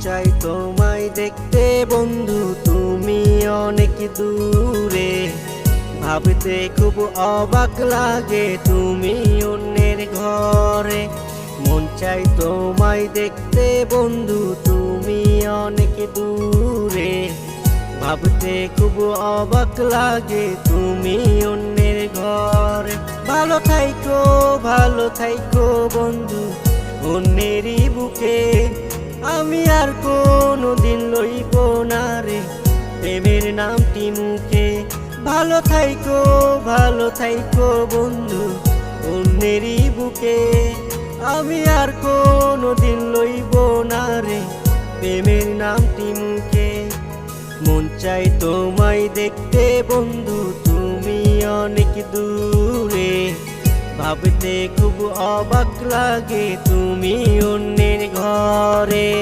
চাই তোমায় দেখতে বন্ধু, তুমি অনেক দূরে। ভাবতে খুব অবাক লাগে তুমি অন্যের ঘরে। মন চাই তোমায় দেখতে বন্ধু, তুমি অনেক দূরে। ভাবতে খুব অবাক লাগে তুমি অন্যের ঘরে। ভালো থাইকো বন্ধু অন্যেরই বুকে। আমি আর কোনোদিন লইব না রে প্রেমের নামটি মুখে। ভালো থাইকো বন্ধু অন্যেরই বুকে। আমি আর কোনোদিন লইব না রে প্রেমের নামটি মুখে। মন চাই তোমায় দেখতে বন্ধু, তুমি অনেক দূরে। ভাবতে খুব অবাক লাগে তুমি অন্যের ঘরে।